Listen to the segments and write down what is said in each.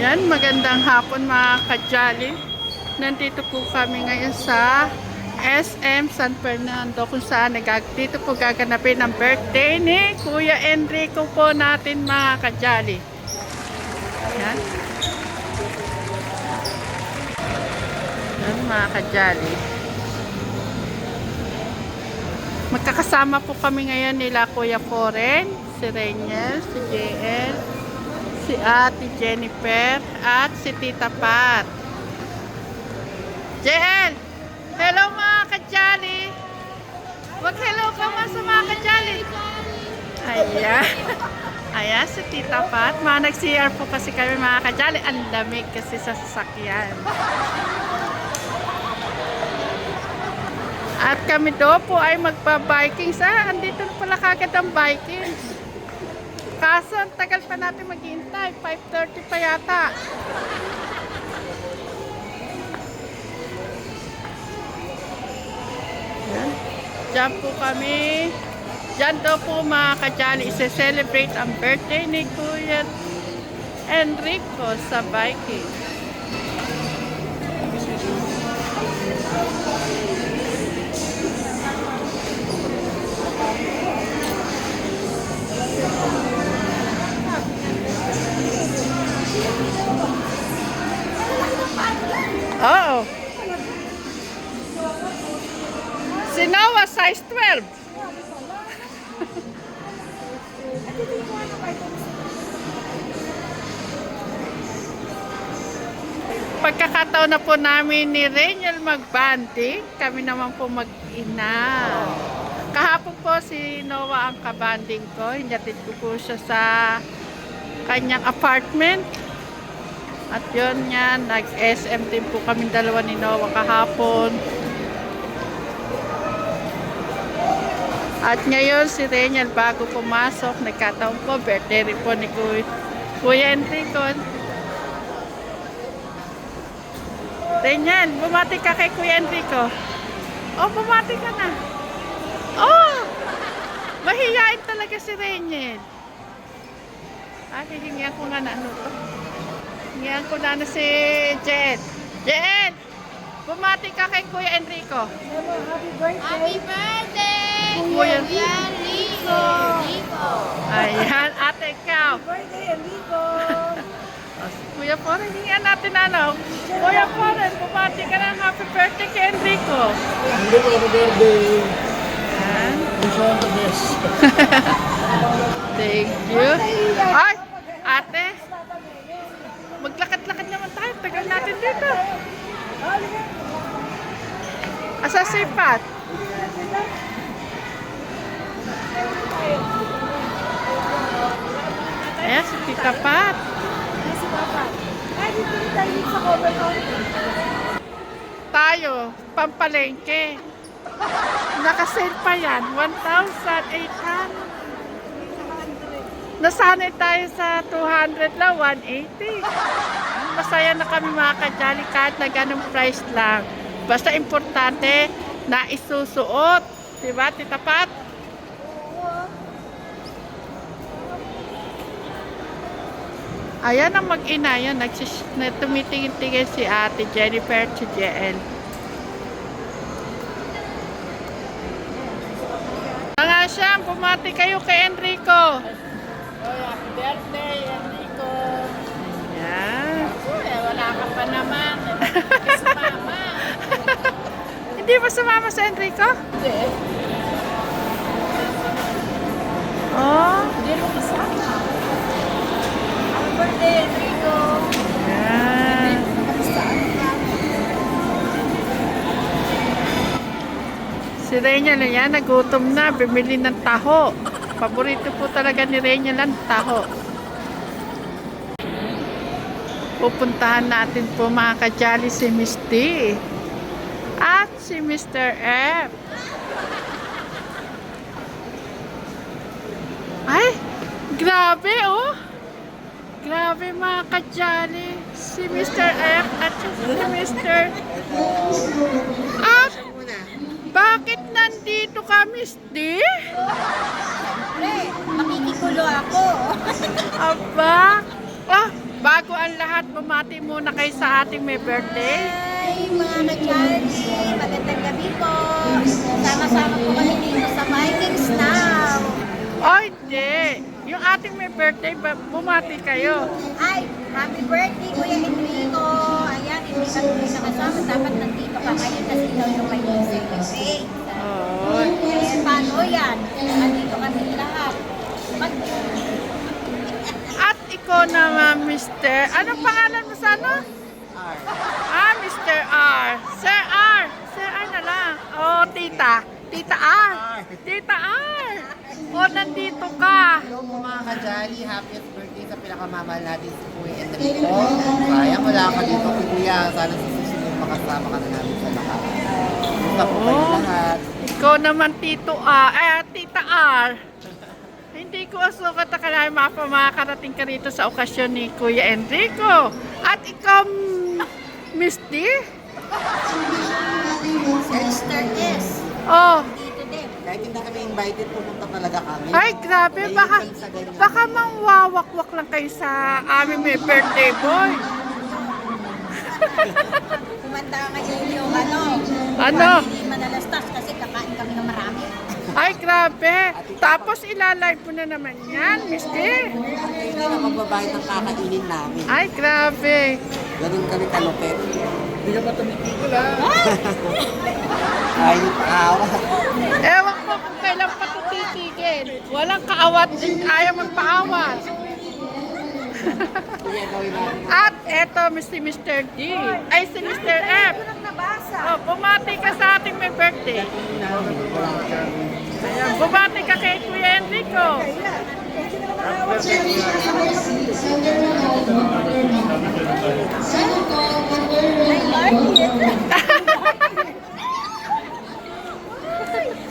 Yan, magandang hapon mga kajali. Nandito po kami ngayon sa SM San Fernando kung saan dito po gaganapin ang birthday ni Kuya Enrico po natin mga kajali. Yan. Yan mga kajali. Magkakasama po kami ngayon nila Kuya Foren, si Reynel, si JL, si Ate Jennifer, at si Tita Pat. JL! Hello mga kajali! Mag-hello ka mga sa mga kajali! Ayan. Ayan si Tita Pat. Nag-CR po kasi kami mga kajali. Ang lamig kasi sa sasakyan. At kami do po ay magpa-biking sa andito na pala kagad ang biking. Kaso ang tagal pa natin maghihintay, 5:30 pa yata. Yan. Diyan po kami. Diyan daw po mga kajali isi-celebrate ang birthday ni Kuya Enrico sa biking. Oo. Si Noah, size 12. Pagkakataon na po namin ni Reynel magbanding, kami naman po mag-ina. Kahapon po si Noah ang kabanding ko. Hinatid ko po siya sa kanyang apartment. At yun yan, nag-SM din po kami dalawa ni Noah kahapon. At ngayon si Reynel bago pumasok, nagkataon po, birthday rin po ni Kuya Enrico. Reynel, bumati ka kay Kuya Enrico. Oh, bumati ka na. Oh, mahihain talaga si Reynel. Hihingihan ko nga na ano to. Hihingihan ko na si Jen. Jen, bumati ka kay Kuya Enrico. Happy birthday! Happy birthday! Kuya Enrico! Ayan, ate ikaw. Happy birthday, Enrico! Kuya Foren, hingihan natin ano. Kuya Foren, bumati ka ng happy birthday kay Enrico. Enrico, happy birthday! Ayan. Wish you all the best. Thank you. Ay, ate. Maglakad-lakad naman tayo. Tagal natin dito. Asa sipat? Ayan, si Tita Pat. Si Papa. Ay, dito rin tayo sa cover ko. Tayo, pampalengke. Nakasale pa yan. 1,800. Nasanay tayo sa 200 lang, 180. Masaya na kami mga kajali kahit na ganong price lang. Basta importante na isusuot. Diba, Tita Pat? Ayan ang mag-ina yan. Tumitingin-tingin si Ate Jennifer at si JL. Nga siya, bumati kayo kay Enrico. Happy birthday, Enrico! Ayan. Wala ka pa naman. Kasi mama. Hindi ba sumama sa Enrico? Hindi. Oh. Hindi mo kasama. Happy birthday, Enrico! Ayan. Si Reynel yan, nagutom na, bumili ng taho. Paborito po talaga ni Reynel ang taho. Pupuntahan natin po mga kajali si Miss D at si Mr. F. Ay, grabe oh. Grabe mga kajali. Si Mr. F at si Mr. At bakit nandito ka, Miss D? Makikikulo ako. Aba, ah, bago ang lahat, bumati muna kayo sa ating may birthday. Hi, mga ka-Charlie. Magandang gabi po. Sama-sama po kami dito sa Vikings Now. Oh, hindi. Yung ating may birthday, bumati kayo. Ay, happy birthday, Kuya Enrico. Ayan, hindi ka tuloy nakasama. Dapat nandito ka kayo kasi ikaw yung may celebrate. Oh. Eh, paano yan? Nandito kami lahat. At ikaw naman, Mr. Anong pangalan mo sa ano? R. Mr. R. Sir R. Sir R na lang. Oh, tita. Tita R. Tita R. Oh, nandito ka. Hello po mga ka-Jolly. Happiest birthday sa pinakamamahal natin si Kuya Enrico. Sayang wala ka dito, Kuya. Sana sa susunod makasama ka na namin sa lahat. Gusto po kayo lahat. Ikaw naman, Tito R. Tita R. Hindi ko asukat na kailangan makakarating ka rito sa okasyon ni Kuya Enrico. At ikaw, Misty? Sister S. Oh. Dito din. Kahit hindi kami invited, pumunta talaga kami. Ay, grabe. Baka mangwawakwak lang kayo sa aming may birthday boy. Kumanta ka ngayon yung ano? Ano? Hindi manalastas kasi kakain kami ng marami. Ay, grabe. Tapos ilalive mo na naman yan, Misty. Hindi na magbabayad ng kakainin namin. Ay, grabe. Ganun kami kalupit. Hindi ka pa tumitigil Kahit awa. Ewan ko kung kailan pa ito titigil. Walang kaawat din. Ayaw magpaawat. Kuya, gawin natin. At eto, Mr. D. Ay, si Mr. F. Ito nang nabasa. Oh, bumati ka sa ating may birthday. Ayan, bumati ka kay Kuya Enrico. I like it.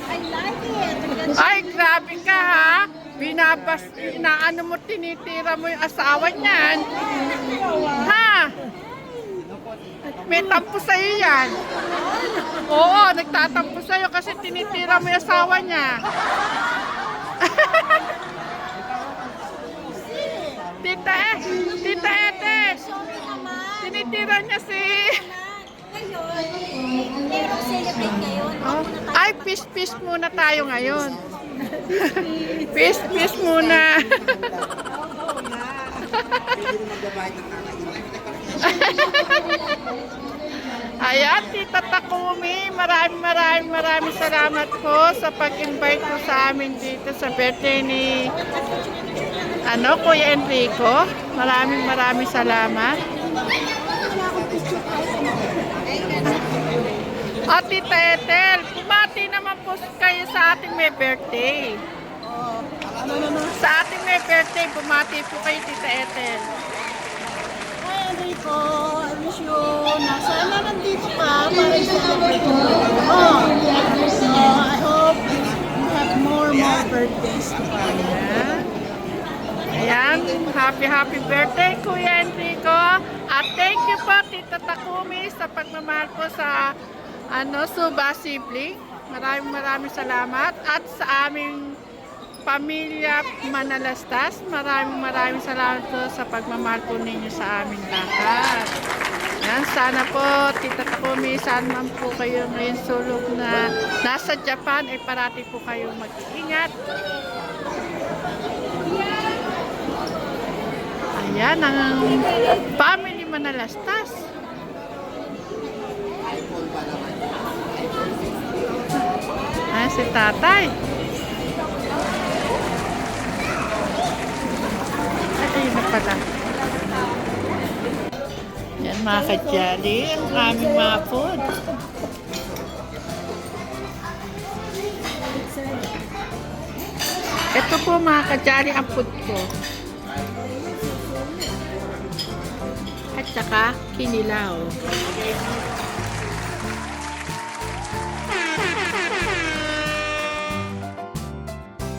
I like it. Ay, grabe ka ha. Inaano mo, tinitira mo yung asawa niyan. Ha? May tampo sa'yo yan. Oo, nagtatampo sa'yo kasi tinitira mo yung asawa niya. Tita Ete, Sorry naman. tinitira niya si... Ngayon, merong celebrate ngayon. Oh. Ay, peace muna tayo ngayon. Peace muna. Hindi na magbabayad ng kakainin. Ayan, Tita Takumi, maraming salamat po sa pag-invite po sa amin dito sa birthday ni Kuya Enrico. Maraming salamat. At Tita Ethel, bumati naman po kayo sa ating may birthday. Sa ating may birthday, bumati po kayo, Tita Ethel. Hi, Enrico. I wish you na sana nandito ka para i-celebrate mo. I hope you have more birthdays to come. Ayan, happy birthday, Kuya Enrico. At thank you po, Tita Takumi, sa pagmamahal po sa Suba Sibling. Maraming salamat. At sa aming pamilya Manalastas, maraming salamat po sa pagmamahal po ninyo sa amin lahat. Yan, sana po, Tita Takumi, saan man po kayo ngayon sulog na nasa Japan, ay parati po kayo mag-iingat. Ayan, ang family Manalastas. Ayan, si tatay. Ayun na pala. Yan mga kadyali, ang aming mga food. Ito po mga kadyali ang food ko. At saka kinilaw.